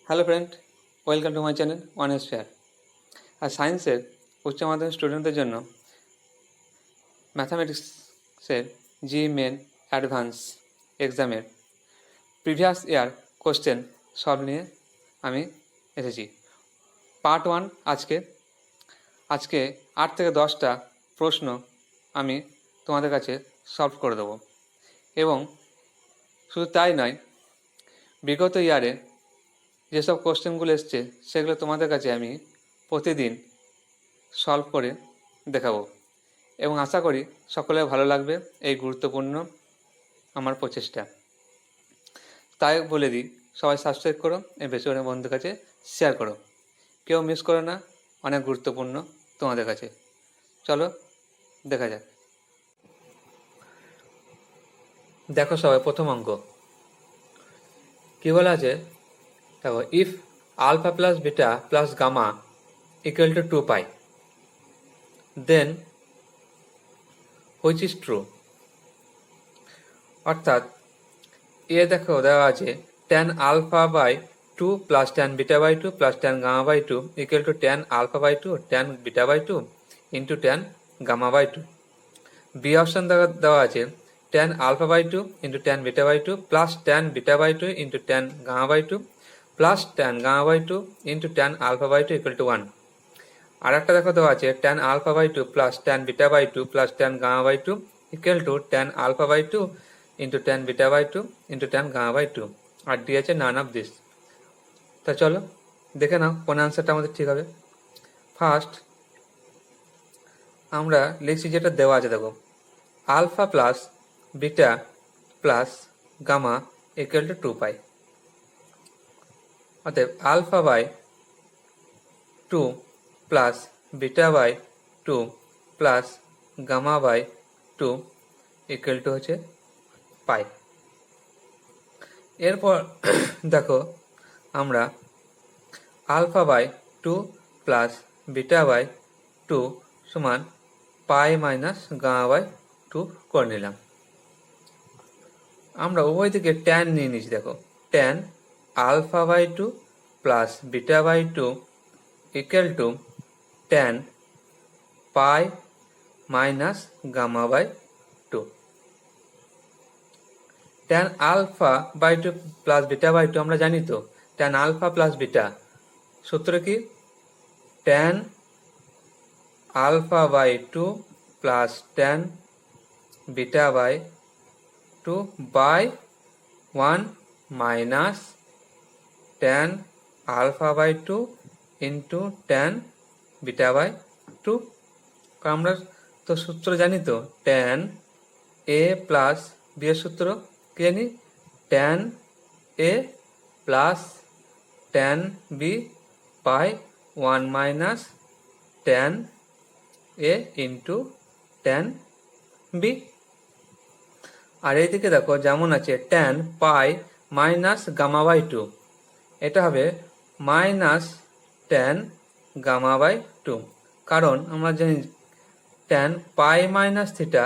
Hello friend, welcome to my channel honest fair. আর সায়েন্সের উচ্চ মাধ্যমিক স্টুডেন্টদের জন্য ম্যাথামেটিক্সের মেন অ্যাডভান্স এক্সামের প্রিভিয়াস ইয়ার কোশ্চেন সলভ নিয়ে আমি এসেছি। পার্ট 1 আজকে 8 থেকে 10টা প্রশ্ন আমি তোমাদের কাছে সলভ করে দেবো। এবং শুধু তাই নয়, বিগত ইয়ারে যেসব কোশ্চেনগুলো এসছে সেগুলো তোমাদের কাছে আমি প্রতিদিন সলভ করে দেখাবো এবং আশা করি সকলের ভালো লাগবে এই গুরুত্বপূর্ণ আমার প্রচেষ্টা। তাই বলে দিই, সবাই সাবস্ক্রাইব করো এবং বেশি করে বন্ধুদের কাছে শেয়ার করো। কেউ মিস করো না, অনেক গুরুত্বপূর্ণ তোমাদের কাছে। চলো দেখা যাক। দেখো সবাই, প্রথম অঙ্ক কী বলা আছে দেখো, if alpha plus beta plus gamma equal to 2 pi, then which is true. অর্থাৎ দেখো দেওয়া আছে tan alpha by 2 plus tan beta by 2 plus tan gamma by 2 equal to tan alpha by 2 tan beta by 2 into tan gamma by 2। B option দেওয়া আছে tan alpha by 2 into tan beta by 2 plus tan beta by 2 into tan gamma by 2 plus tan gamma by 2 into tan alpha by 2 equal to 1। আর একটা দেখো দেওয়া আছে tan alpha by 2 plus tan beta by 2 plus tan gamma by 2 equal to tan alpha by 2 into tan beta by 2 into tan gamma by 2। আর D আছে none of this. তা চলো দেখে নাও কোন অ্যান্সারটা আমাদের ঠিক হবে। ফার্স্ট আমরা লিখছি যেটা দেওয়া আছে, দেখো alpha plus beta plus gamma equal to 2 pi. অতএব alpha by 2 plus beta by 2 plus gamma by 2 equal to হচ্ছে পাই। এরপর দেখো আমরা alpha by 2 plus beta by 2 সমান পাই মাইনাস গামা বাই 2 করে নিলাম। আমরা উভয় দিকে ট্যান নিয়ে নিচ্ছি। দেখো tan alpha by 2 plus beta by 2 equal to tan pi minus gamma by 2। Tan alpha by 2 plus beta by 2 আমরা জানি তো, ট্যান আলফা প্লাস বিটা সূত্র কি, tan alpha by 2 plus tan beta by 2 by 1 minus tan alpha by 2 into tan beta by 2। আমরা তো সূত্র জানি তো, ট্যান এ প্লাস বি এর সূত্র কি জানি, tan A plus tan B by 1 minus tan A into tan B. আর এইদিকে দেখো যেমন আছে tan pi minus gamma by 2, এটা হবে মাইনাস ট্যান গামা বাই 2। কারণ আমরা জানি ট্যান পাই মাইনাস থিটা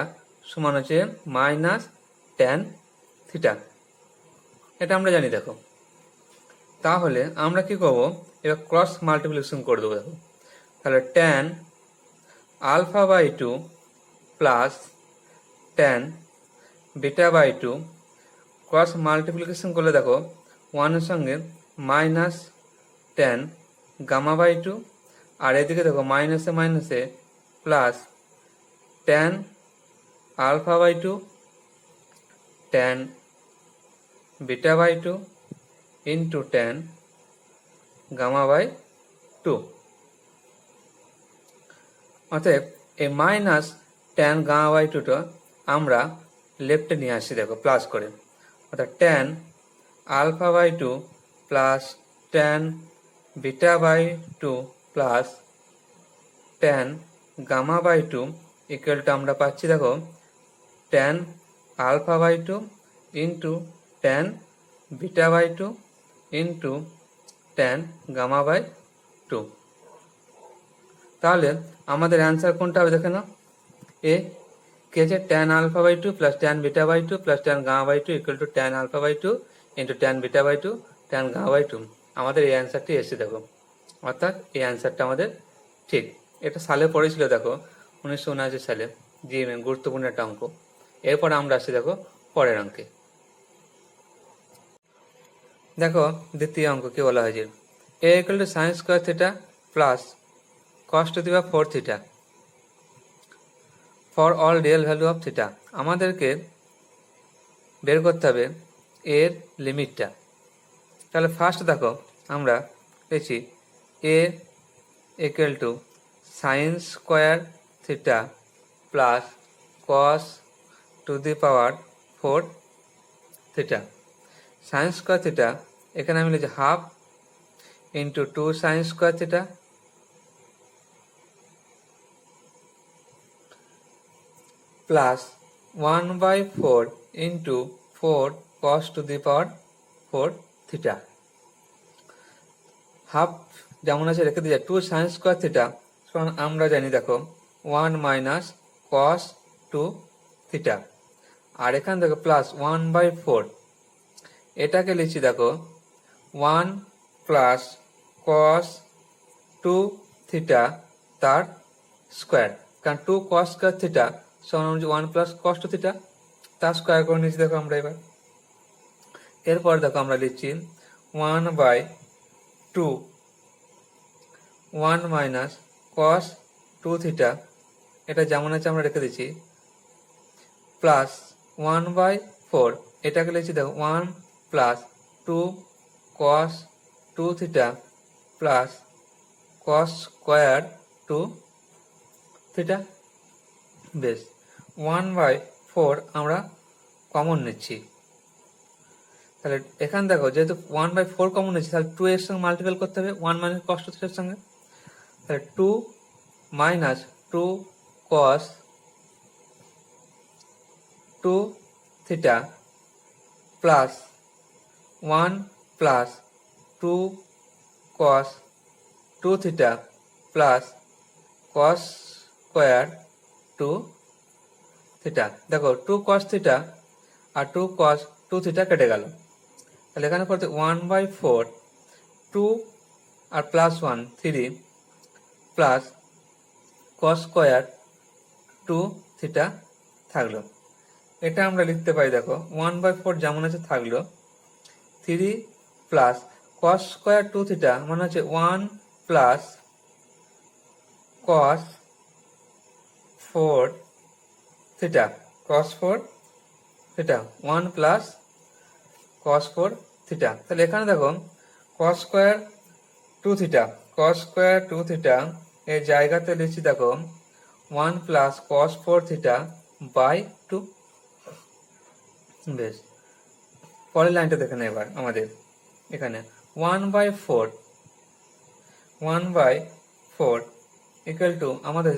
সমান হচ্ছে মাইনাস ট্যান থিটা, এটা আমরা জানি। দেখো তাহলে আমরা কি করবো, এবার ক্রস মাল্টিপ্লিকেশন করে দেবো। দেখো তাহলে tan alpha by 2 plus tan beta by 2 cross multiplication করলে দেখো 1 এর সঙ্গে মাইনাস ট্যান গামা বাই 2, আর এদিকে দেখো মাইনাসে মাইনাসে plus tan alpha by 2 tan beta by 2 into tan gamma by 2। অতএব এই মাইনাস ট্যান গামা বাই 2টা আমরা লেফটে নিয়ে আসছি, দেখো প্লাস করে। অর্থাৎ tan alpha by 2 plus tan beta by 2 plus tan gamma by 2 equal to আমরা পাচ্ছি দেখো tan alpha by 2 into tan beta by 2 into tan gamma by 2। তাহলে আমাদের অ্যান্সার কোনটা হবে দেখে নাও, এ কি আছে, tan alpha by 2 plus tan beta by 2 plus tan gamma by 2 equal to tan alpha by 2 into tan beta by 2 tan gamma by 2। আমাদের এই অ্যান্সারটি এসেছে দেখো, অর্থাৎ এই অ্যান্সারটা আমাদের ঠিক। এটা সালে পড়েছিল দেখো 1979 সালে, জিএমএ গুরুত্বপূর্ণ একটা অঙ্ক। এরপর আমরা আসছি দেখো পরের অঙ্কে। দেখো দ্বিতীয় অঙ্ক কি বলা হয়েছে, a equal to sin square theta plus cos to the power 4 theta for all real value of theta। আমাদেরকে বের করতে হবে এর লিমিটটা। তাহলে ফার্স্ট দেখো আমরা পেয়েছি a equal to sin square theta plus cos to the power 4 theta। sin square theta এখানে আমি লিখছি half into 2 sin square theta plus 1/4 into 4 cos to the power 4 theta। Half যেমন আছে রেখে দিয়ে 2 sin square theta সমান আমরা জানি দেখো 1 মাইনাস cos 2 theta, আর এখানে দেখো প্লাস 1/4, এটাকে লিখছি দেখো 1 প্লাস cos 2 theta তার স্কোয়ার, কারণ 2 cos square theta সমান 1 প্লাস cos 2 theta তার স্কোয়ার করে নিচ্ছি দেখো আমরা এবার। এরপর দেখো আমরা লিখছি 1/2 1 মাইনাস cos 2 theta, এটা যেমন আছে আমরা রেখে দিচ্ছি, প্লাস 1/4, এটাকে লিখছি দেখো 1 plus 2 cos 2 theta plus cos square 2 theta। বেশ 1/4 আমরা কমন নিচ্ছি, তাহলে এখানে দেখো যেহেতু 1/4 কমন নিচ্ছি তাহলে 2 এর সঙ্গে মাল্টিপ্লাই করতে হবে 1 মাইনাস cos 2 theta এর সঙ্গে, তাহলে 2 minus 2 cos 2 theta plus 1 plus 2 cos 2 theta plus cos square 2 theta। দেখো 2 cos theta আর 2 cos 2 theta কেটে গেল, তাহলে এখানে পড়তে 1/4 2 আর plus 1 3 plus cos square 2 theta থাকলো। এটা আমরা লিখতে পারি দেখো 1/4 যেমন আছে থাকলো, 3 প্লাস cos স্কোয়ার 2 theta মানে হচ্ছে 1 plus cos 4 theta, cos 4 theta 1 plus cos 4 theta। তাহলে এখানে দেখো cos square 2 theta, cos square 2 theta এর জায়গাতে লিখছি দেখো 1 প্লাস cos 4 theta বাই 2। বেশ পরের লাইনটা দেখে নেই এবার আমাদের এখানে 1/4 ইকুয়াল টু আমাদের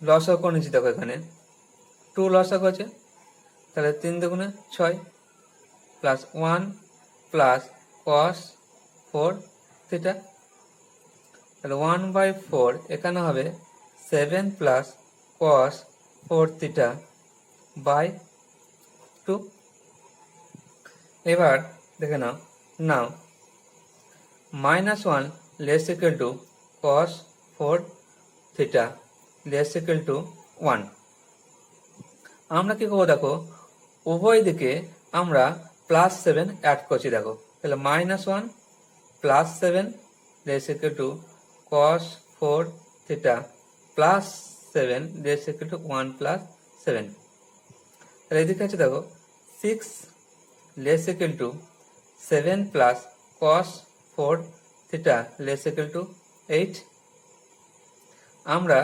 লসাগু করে নিচ্ছি দেখো এখানে 2 লসাগু আছে, তাহলে 3 দুগুণে 6 প্লাস 1 প্লাস cos 4 theta, তাহলে 1/4 এখানে হবে 7 প্লাস cos 4 theta বাই 2। এবার দেখে নাও নাও -1 less equal two cos 4 theta less equal to 1। আমরা কি করবো দেখো উভয় দিকে আমরা +7 অ্যাড করছি দেখো, তাহলে -1 +7 less equal two cos 4 theta +7 less equal to 1 + 7। তাহলে এদিকে আছে দেখো 6 less equal to 7 plus cos 4 theta less equal two 8। আমরা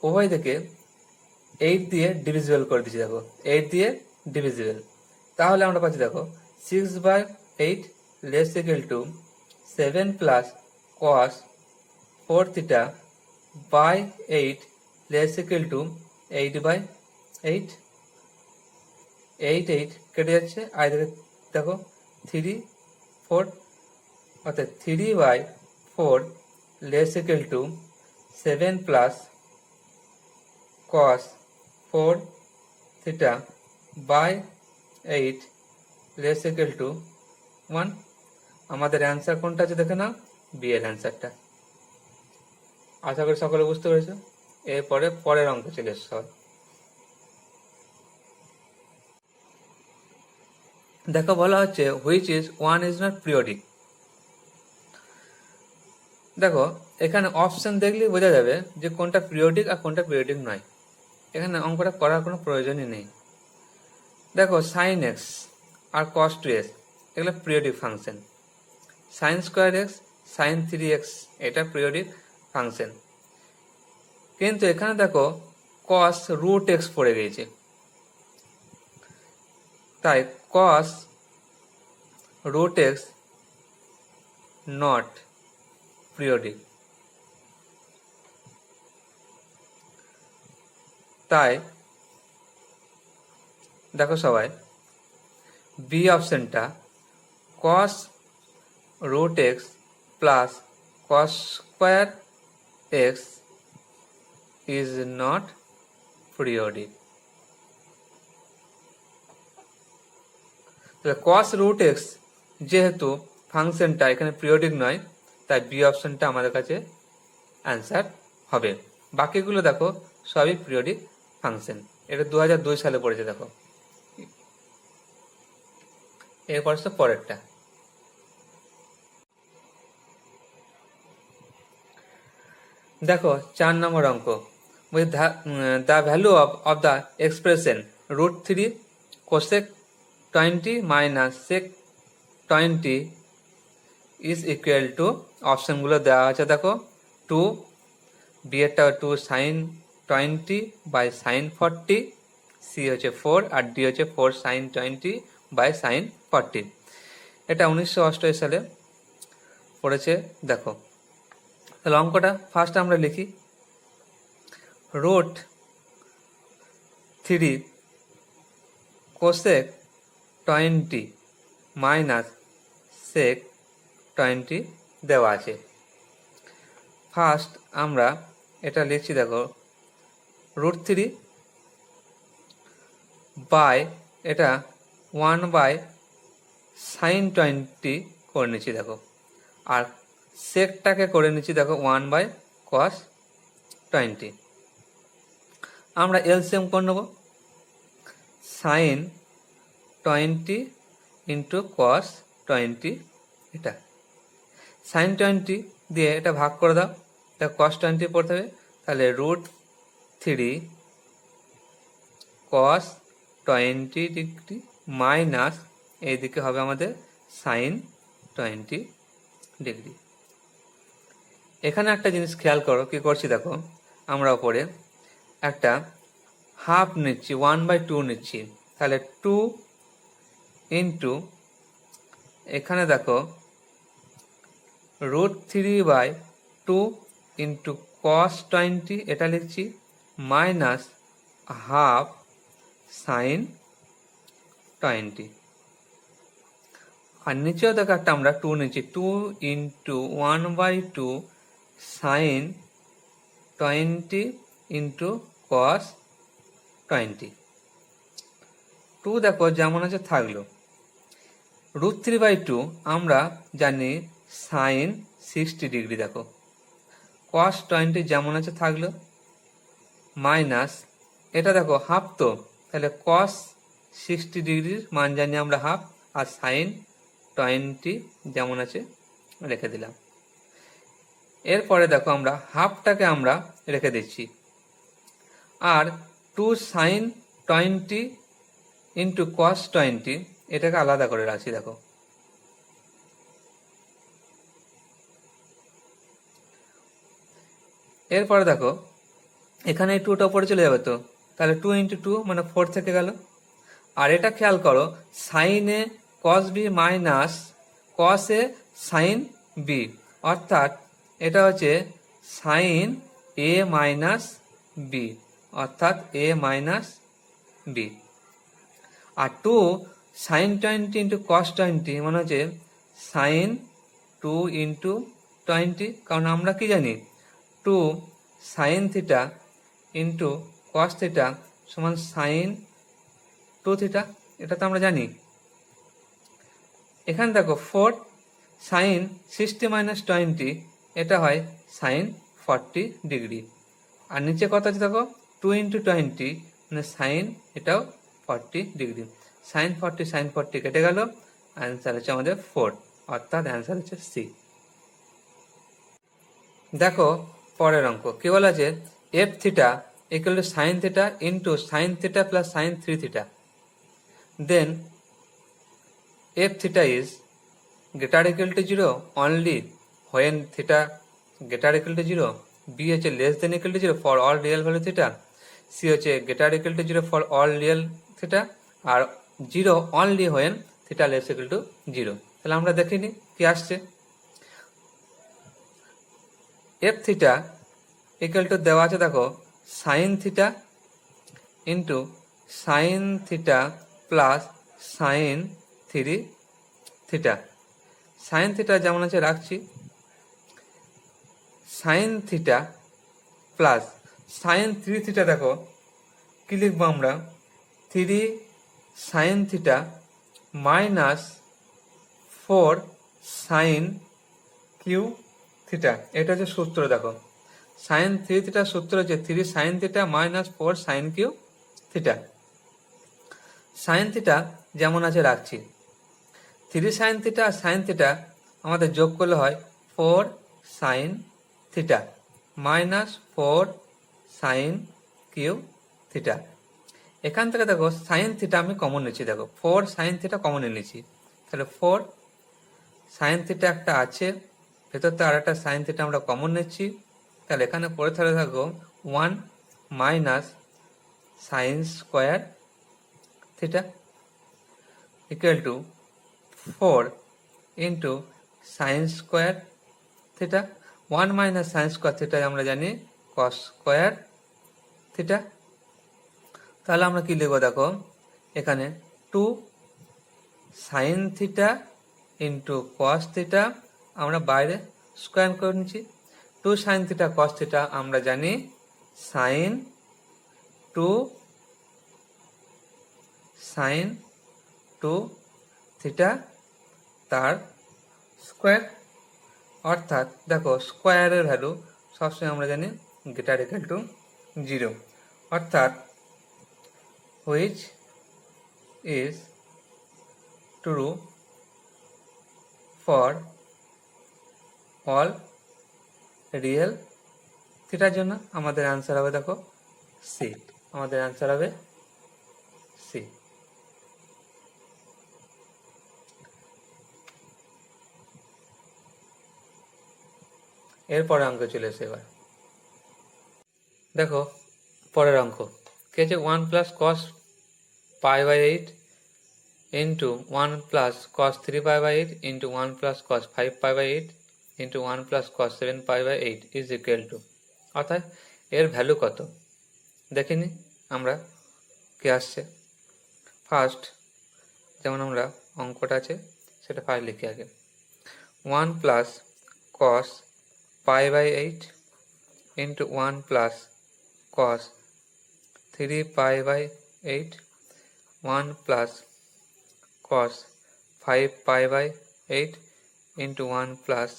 উভয় দিকে 8 দিয়ে ডিভিজিবল করে দিচ্ছি দেখো, 8 দিয়ে ডিভিজিবল, তাহলে আমরা পাচ্ছি দেখো 6/8 less equal to 7 plus cos 4 theta by 8 less equal to 8/8। 8 কেটে যাচ্ছে, আর দেখো 3 4, অর্থাৎ 3/4 less equal to 7 plus cos 4 theta by 8 less equal to 1। আমাদের অ্যান্সার কোনটা আছে দেখে নাও, বি এর অ্যান্সারটা। আশা করি সকলে বুঝতে পেরেছো। এরপরে পরের অঙ্ক চলে এসো সবাই। দেখো বলা হচ্ছে which is one is not periodic. দেখো এখানে অপশন দেখলেই বোঝা যাবে যে কোনটা পিরিয়ডিক আর কোনটা পিরিয়ডিক নয়। এখানে অঙ্কটা করার কোনো প্রয়োজনই নেই। দেখো সাইন এক্স আর কস টু এক্স এগুলো periodic function. Sine square x, sine 3x এটা পিরিয়ডিক ফাংশন। কিন্তু এখানে দেখো কস রুট এক্স পড়ে গিয়েছে, তাই cos root x not periodic. তাই দেখো সবাই বি অপশনটা cos root x plus cos square x is not periodic. Cos root x যেহেতু ফাংশনটা এখানে পিরিয়ডিক নয়, তাই বি অপশনটা আমাদের কাছে অ্যান্সার হবে। বাকিগুলো দেখো সবই পিরিয়ডিক ফাংশন। এটা 2002 সালে পড়েছে। দেখো এরপর পরেরটা। দেখো 4 নম্বর অঙ্ক, the value of the expression √3 cosec 20 minus sec 20 is equal to, অপশনগুলো দেওয়া আছে দেখো 2, বি এরটা 2 সাইন 20 বাই সাইন 40, সি হচ্ছে 4 আর ডি হচ্ছে 4 সাইন 20 বাই সাইন 40। এটা 1988 সালে পড়েছে। দেখো তাহলে অঙ্কটা ফার্স্ট আমরা লিখি, √3 কোসেক 20 মাইনাস সেক 20 দেওয়া আছে। ফার্স্ট আমরা এটা লিখছি, দেখো √3 বাই এটা 1 বাই সাইন 20 করে নিচ্ছি দেখো, আর সেকটাকে করে নিচ্ছি দেখো 1 বাই কস 20। আমরা এলসিএম করে নেব, সাইন 20 ইন্টু কস 20, এটা সাইন 20 দিয়ে এটা ভাগ করে দাও, তা কস 20 পড়তে হবে। তাহলে √3 কস 20 ডিগ্রি মাইনাস এইদিকে হবে আমাদের সাইন 20 ডিগ্রি। এখানে একটা জিনিস খেয়াল করো, কি করছি দেখো, আমরা ওপরে একটা হাফ নিচ্ছি, 1/2 নিচ্ছি, তাহলে 2 ইন্টু এখানে দেখো √3/2 ইন্টু কস 20 এটা লিখছি, মাইনাস হাফ সাইন 20। আর নিচেও দেখো একটা আমরা 2 নিচ্ছি, 2 ইন্টু 1/2 সাইন 20 ইন্টু কস 20। 2 দেখো যেমন আছে থাকলো। √3/2 আমরা জানি সাইন 60 ডিগ্রি, দেখো কস 20 যেমন আছে থাকলো, মাইনাস এটা দেখো হাফ, তো তাহলে কস 60 ডিগ্রির মান জানি আমরা হাফ, আর সাইন 20 যেমন আছে রেখে দিলাম। এরপরে দেখো আমরা হাফটাকে আমরা রেখে দিচ্ছি, আর 2 সাইন 20 ইন্টু কস 20 এটাকে আলাদা করে রাখছি। দেখো এরপরে দেখো এখানে এই 2টা উপরে চলে যাবে, তো তাহলে 2 ইন্টু 2 মানে 4 থেকে গেল। আর এটা খেয়াল করো, সাইনে কস বি মাইনাস কসে সাইন বি, অর্থাৎ এটা হচ্ছে সাইন এ মাইনাস বি, অর্থাৎ এ মাইনাস বি। আর 2 সাইন 20 ইন্টু কস 20 মানে হচ্ছে সাইন 2 ইন্টু 20, কারণ আমরা কি জানি 2 sign theta into cos theta সমান সাইন 2 থিটা, এটা তো আমরা জানি। এখানে দেখো 4 সাইন 60 - 20 এটা হয় সাইন 40 ডিগ্রি। আর নিচে কত আছে দেখো, 2 × 20 মানে সাইন এটাও 40 ডিগ্রি। সাইন 40 কেটে গেল, অ্যান্সার হচ্ছে আমাদের 4, অর্থাৎ অ্যান্সার হচ্ছে সি। দেখো পরের অঙ্ক কি বলা আছে, f theta equal to sine theta into sine theta plus sine 3 theta, then f theta is greater equal to 0 only when theta greater equal to 0, b হচ্ছে less than equal to 0 for all real value theta, c হচ্ছে greater equal to 0 for all real theta, আর 0 only when theta less equal to 0। তাহলে আমরা দেখিনি কি আসছে, F theta equal two দেওয়া আছে দেখো sine theta into sine theta plus sine 3 theta. Sine theta যেমন আছে রাখছি, sine theta plus sine 3 theta, দেখো কি লিখবো আমরা, 3 sine theta minus 4 sine cube theta. এটা হচ্ছে সূত্র, দেখো সাইন 3 থিটার সূত্র হচ্ছে 3 sine theta minus 4 sine cube theta. Sine theta যেমন আছে রাখছি, 3 সাইন থিটা আর সাইন থিটা আমাদের যোগ করলে হয় 4 sine theta minus 4 sine cube theta. এখান থেকে দেখো সাইন থিটা আমি কমন নিচ্ছি, দেখো 4 সাইন থিটা কমন নিয়েছি, তাহলে 4 সাইন থিটা একটা আছে, ভেতর থেকে আর একটা সাইন থিটা আমরা কমন নিচ্ছি, তাহলে এখানে পড়ে থাকো 1 minus sine square theta equal two 4 into sine square theta. 1 minus sine square theta আমরা জানি কস স্কোয়ার থিটা। তাহলে আমরা কি লিখবো, দেখো এখানে 2 sign theta into cos theta, আমরা বাইরে স্কোয়ার করে নিচ্ছি, 2 সাইন থিটা কস থিটা আমরা জানি সাইন 2 সাইন 2 থিটা তার স্কোয়ার, অর্থাৎ দেখো স্কোয়ারের ভ্যালু সবসময় আমরা জানি গ্রেটার ইকুয়াল টু 0, অর্থাৎ which is true for all real থিটার জন্য আমাদের অ্যান্সার হবে দেখো সি, আমাদের অ্যান্সার হবে সি। এরপরে অঙ্ক চলে এসে এবার দেখো পরের অঙ্ক কি আছে, 1 plus cos π/8 into 1 plus cos 3π/8 into 1 plus cos 5π/8 into 1 plus cos 7π/8 is equal to, অর্থাৎ এর ভ্যালু কত দেখিনি আমরা কি আসছে। ফার্স্ট যেমন আমরা অঙ্কটা আছে সেটা ফার্স্ট লিখি আগে, 1 plus cos π/8 into 1 plus cos 3π/8 1 plus cos 5π/8 into 1 plus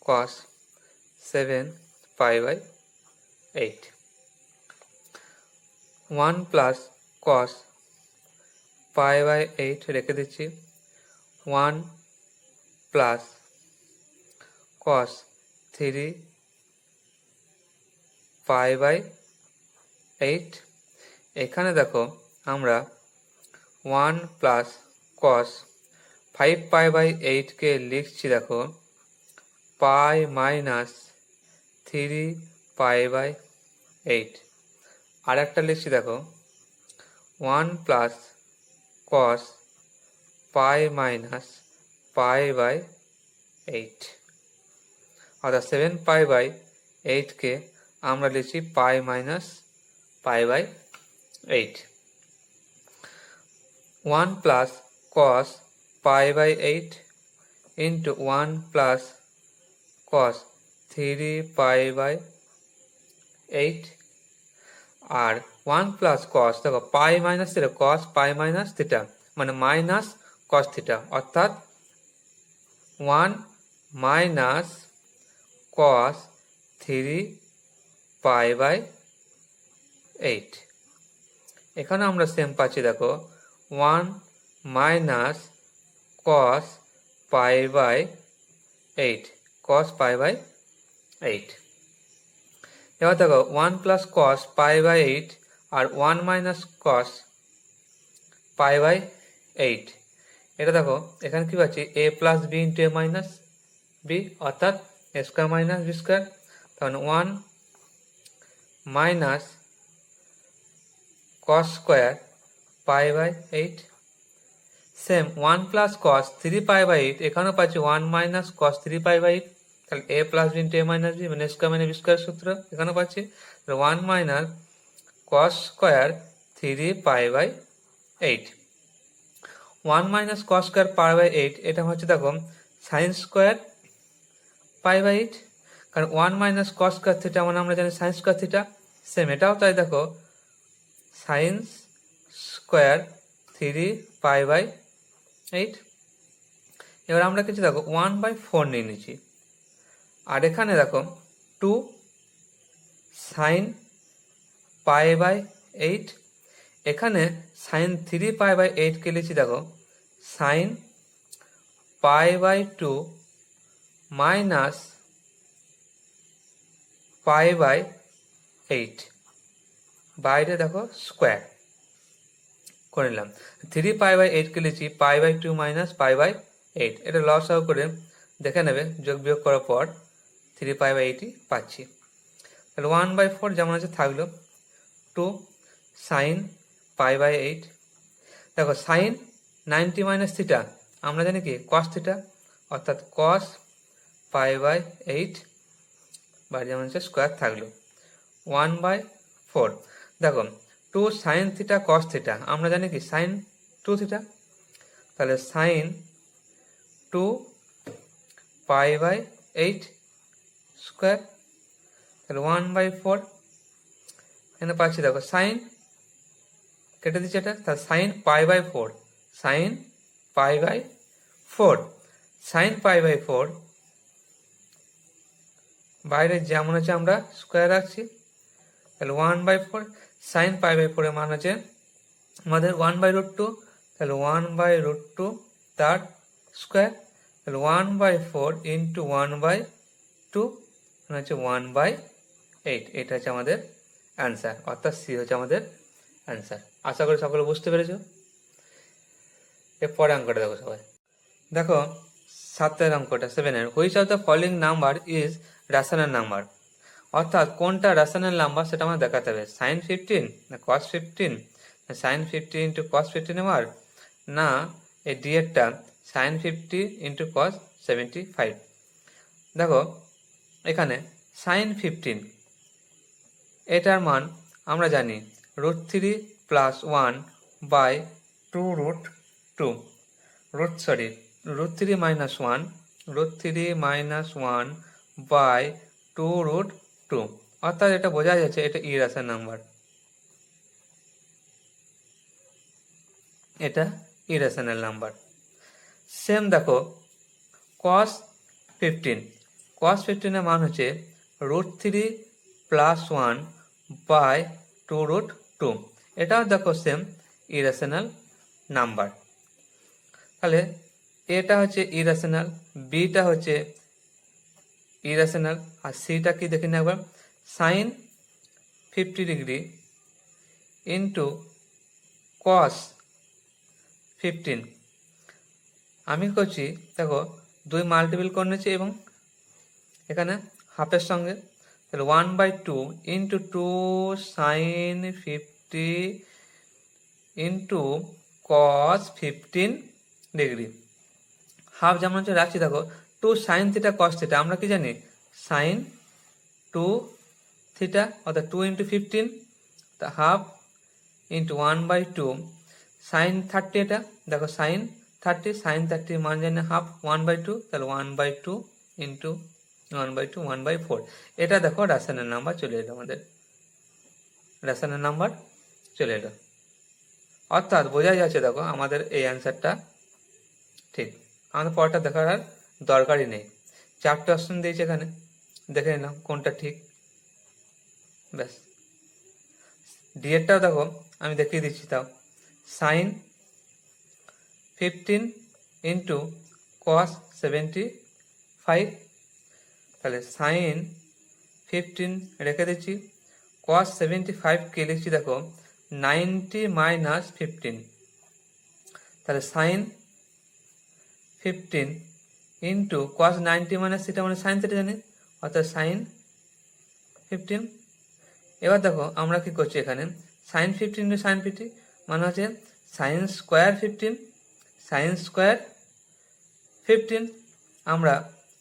cos 7π/8, 1 plus cos π/8 রেখে দিচ্ছি, 1 plus cos 3π/8। এখানে দেখো আমরা 1 প্লাস cos 5π/8 কে লিখছি দেখো পাই মাইনাস 3π/8, আর একটা লিখছি দেখো 1 প্লাস cos পাই মাইনাস π/8, অর্থাৎ 7π/8 কে আমরা লিখছি পাই minus π/8। 1 plus cos π/8 into 1 plus cos 3π/8, আর 1 plus cos দেখো পাই মাইনাস থিটা, cos পাই মাইনাস থিটা মানে মাইনাস cos থিটা, অর্থাৎ 1 মাইনাস কস 3 পাই বাই 8। এখানে আমরা সেম পাচ্ছি, দেখো 1 minus cos pi by 8, cos pi by 8। এবার দেখো 1 প্লাস কস পাই বাই 8 আর 1 মাইনাস কস পাই বাই 8, এটা দেখো এখানে কি পাচ্ছি a plus B into A minus B, অর্থাৎ A square minus B square. তখন 1 minus cos square pi by 8। Same 1 plus cos 3 pi by 8, এখানেও পাচ্ছি 1 মাইনাস কস 3 পাই বাই 8, তাহলে A plus B into A minus B মানে square minus B square সূত্র এখানেও পাচ্ছি 1 minus cos square 3 pi by 8। 1 minus cos square pi by 8, এটা হচ্ছে দেখো সাইন স্কোয়ার পাই বাই 8, কারণ 1 মাইনাস কস স্কোয়ার থিটা মানে আমরা জানি সাইন স্কোয়ার থিটা। সেম এটাও তাই, দেখো সাইন স্কোয়ার 3 পাই বাই 8। এবার আমরা কিছু দেখো 1/4 নিয়ে নিচ্ছি, আর এখানে দেখো 2 সাইন পাই বাই 8, এখানে সাইন 3 পাই বাই 8 কে লিখছি দেখো sine pi by 2 minus pi by 8, বাইরে দেখো স্কোয়ার করে নিলাম। 3 পাই বাই 8 কে লিখছি pi by 2 minus pi by 8, এটা লসাগু করে দেখে নেবে, যোগ বিয়োগ করার পর 3 পাই বাই 8ই পাচ্ছি। তাহলে 1/4 যেমন আছে থাকলো, 2 সাইন পাই বাই 8। দেখো সাইন 90 মাইনাস থিটা আমরা জানি কি কস থিটা, অর্থাৎ কস পাই বাই 8 বা যেমন হচ্ছে স্কোয়ার থাকলো 1/4। দেখো 2 সাইন থিটা কস থিটা আমরা জানি কি সাইন 2 থিটা, তাহলে সাইন 2 পাই বাই 8 স্কোয়ার, তাহলে 1/4। এখানে পাচ্ছি দেখো সাইন কেটে দিচ্ছে এটা, তাহলে sine pi by 4, sine pi by 4, sine pi by 4 বাইরে যেমন আছে আমরা স্কোয়ার রাখছি, তাহলে 1/4 সাইন পাই বাই 4 এর মান আছে আমাদের 1/√2, তাহলে 1/√2 তার স্কোয়ার, তাহলে 1/4 ইন্টু 1/2 মানে হচ্ছে 1/8, এটা হচ্ছে আমাদের অ্যান্সার, অর্থাৎ সি হচ্ছে আমাদের অ্যান্সার। আশা করি সকলে বুঝতে পেরেছো। এরপরে অঙ্কটা দেখো সবাই, দেখো 7 অঙ্কটা 7 which of the following number is rational number, অর্থাৎ কোনটা রেশনাল নাম্বার সেটা আমাদের দেখাতে হবে। সাইন 15 না কস 15, না সাইন 50 ইন্টু কস 15 নেওয়ার, না এই ডি এরটা সাইন 50 ইন্টু কস 75। দেখো এখানে সাইন 15 এটার মান আমরা জানি √3 plus 1 by 2√2, √3 minus 1, √3 minus 1 by 2√2, অর্থাৎ এটা বোঝা যাচ্ছে এটা ইরেশনাল নাম্বার, এটা ইরেশনাল নাম্বার। সেম দেখো cos 15 এর মান হচ্ছে √3 প্লাস 1 বাই 2√2, এটাও দেখো সেম ইরেশনাল নাম্বার। তাহলে এটা হচ্ছে ইরেশনাল, বিটা হচ্ছে ইরেশনাল, আর সিটা কি দেখে নেব, সাইন 50 ডিগ্রি ইন্টু কস 15, আমি করছি দেখো 2 মাল্টিপল করে নিচ্ছি এবং এখানে হাফের সঙ্গে, তাহলে 1/2 into 2 sine 50 into cos 15 degree, half যেমন হচ্ছে রাখছি দেখো 2 সাইন থিটা কস থিটা আমরা কি জানি সাইন 2 থিটা, অর্থাৎ 2 ইন্টু 15 তা হাফ ইন্টু 1/2 সাইন 30, এটা দেখো সাইন 30, সাইন 30 মান জানি হাফ 1/2, তাহলে 1/2 ইন্টু 1/2 1/4, এটা দেখো রেশনাল নাম্বার চলে এলো, আমাদের রেশনাল নাম্বার চলে এলো, অর্থাৎ বোঝা যাচ্ছে দেখো আমাদের এই অ্যান্সারটা ঠিক। আমাদের পরটা দেখার আর দরকারই নেই। 4টে অপশন দিয়েছে এখানে, দেখে নিলাম কোনটা ঠিক, ব্যাস। ডি এরটাও দেখো আমি দেখিয়ে দিচ্ছি, তাও সাইন 15 ইন্টু কস 75, তাহলে সাইন 15 রেখে দিচ্ছি, কস 75কে লিখছি দেখো 90 মাইনাস 15, তাহলে sine 15 into cos 90 minus theta মানে সাইন থিটা জানি, অর্থাৎ সাইন 15। এবার দেখো আমরা কি করছি এখানে, সাইন 15 ইন্টু সাইন 50 মানে হচ্ছে সাইন স্কোয়ার 15, সাইন স্কোয়ার 15 আমরা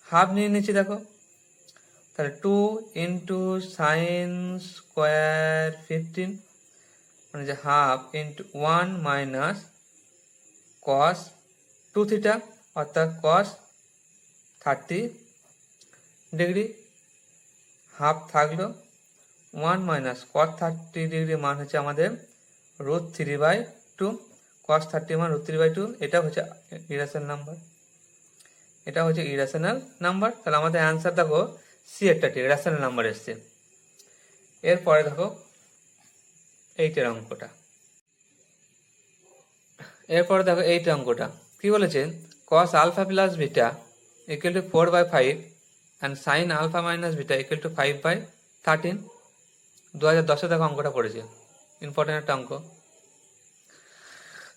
হাফ নিয়ে নিচ্ছি দেখো, তাহলে 2 ইন্টু সাইন স্কোয়ার 15 মানে যে হাফ ইন্টু 1 মাইনাস কস 2 থিটা অর্থাৎ কস 30 ডিগ্রি, হাফ থাকলো 1 মাইনাস কস 30 ডিগ্রি মান হচ্ছে আমাদের √3/2, কস 30 মান √3/2, এটা হচ্ছে ইরেশনাল নাম্বার, এটা হচ্ছে ইরেশনাল নাম্বার। তাহলে আমাদের অ্যান্সার দেখো সি একটা ঠিক, রেশনাল নাম্বার এসছে। এরপরে দেখো এইটের অঙ্কটা, এরপরে দেখো এইটের অঙ্কটা কি বলেছে, cos alpha plus beta equal to 4/5 and sine alpha minus beta equal to 5/13। 2010-এ দেখো অঙ্কটা পড়েছে, ইম্পর্টেন্ট একটা অঙ্ক।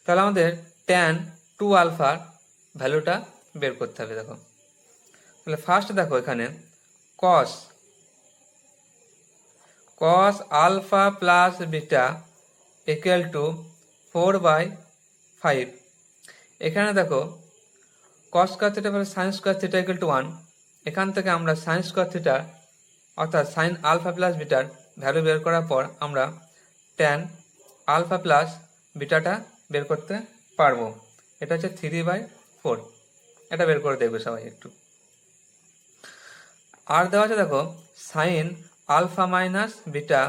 তাহলে আমাদের ট্যান 2 আলফার ভ্যালুটা বের করতে হবে। দেখো তাহলে ফার্স্ট দেখো এখানে cos alpha plus beta equal to 4/5, এখানে দেখো cos square theta plus sine square theta equal to 1, এখান থেকে আমরা সাইন স্কয়ার থিটা অর্থাৎ সাইন আলফা প্লাস বিটার ভ্যালু বের করার পর আমরা ট্যান আলফা প্লাস বিটাটা বের করতে পারবো, এটা হচ্ছে 3/4, এটা বের করে দেখবে সবাই একটু। আর দেওয়া আছে দেখো sine alpha minus beta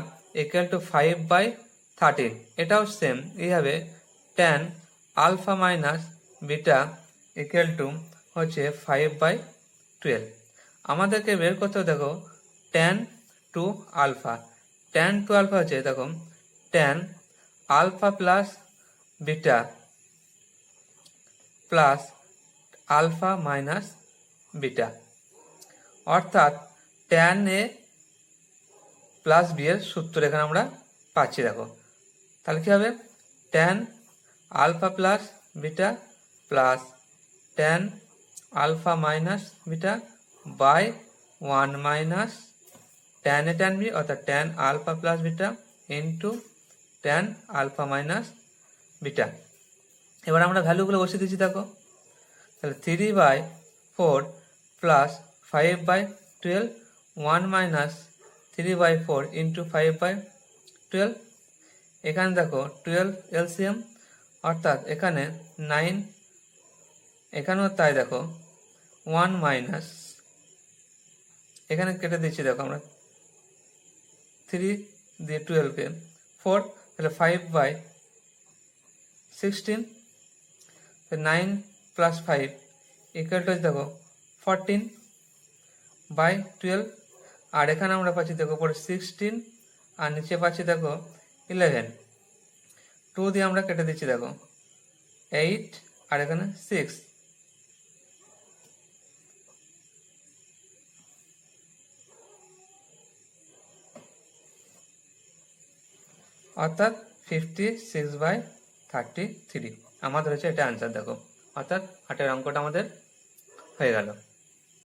equal to 5/13, এটাও সেম এইভাবে tan alpha minus beta equal to হচ্ছে 5/12। আমাদেরকে বের করতে হবে দেখো ট্যান 2 আলফা, ট্যান 2 আলফা হচ্ছে দেখো tan alpha plus beta plus alpha minus beta, অর্থাৎ ট্যান এ প্লাস বি এর সূত্র এখানে আমরা পাচ্ছি। দেখো তাহলে কি হবে, tan alpha plus beta plus tan alpha minus beta by 1 minus tan A tan B অর্থাৎ tan alpha plus beta into tan alpha minus beta. এবার আমরা ভ্যালুগুলো বসিয়ে দিচ্ছি দেখো, তাহলে 3/4 প্লাস 5/12, 1 মাইনাস 3/4 ইন্টু 5/12, এখানে দেখো 12 এলসিএম অর্থাৎ এখানে 9, এখানেও তাই দেখো 1 মাইনাস এখানে কেটে দিচ্ছি দেখো আমরা 3 দিয়ে 12কে 4, তাহলে 5/16, 9 প্লাস 5 ইকুয়াল টু দেখো 14/12, আর এখানে আমরা পাচ্ছি দেখো পরে 16 আর নিচে পাচ্ছি দেখো 11, 2 দিয়ে আমরা কেটে দিচ্ছি দেখো 8 আর এখানে 6, অর্থাৎ 56/33 আমাদের হচ্ছে এটা আনসার। দেখো অর্থাৎ 8এর অঙ্কটা আমাদের হয়ে গেল।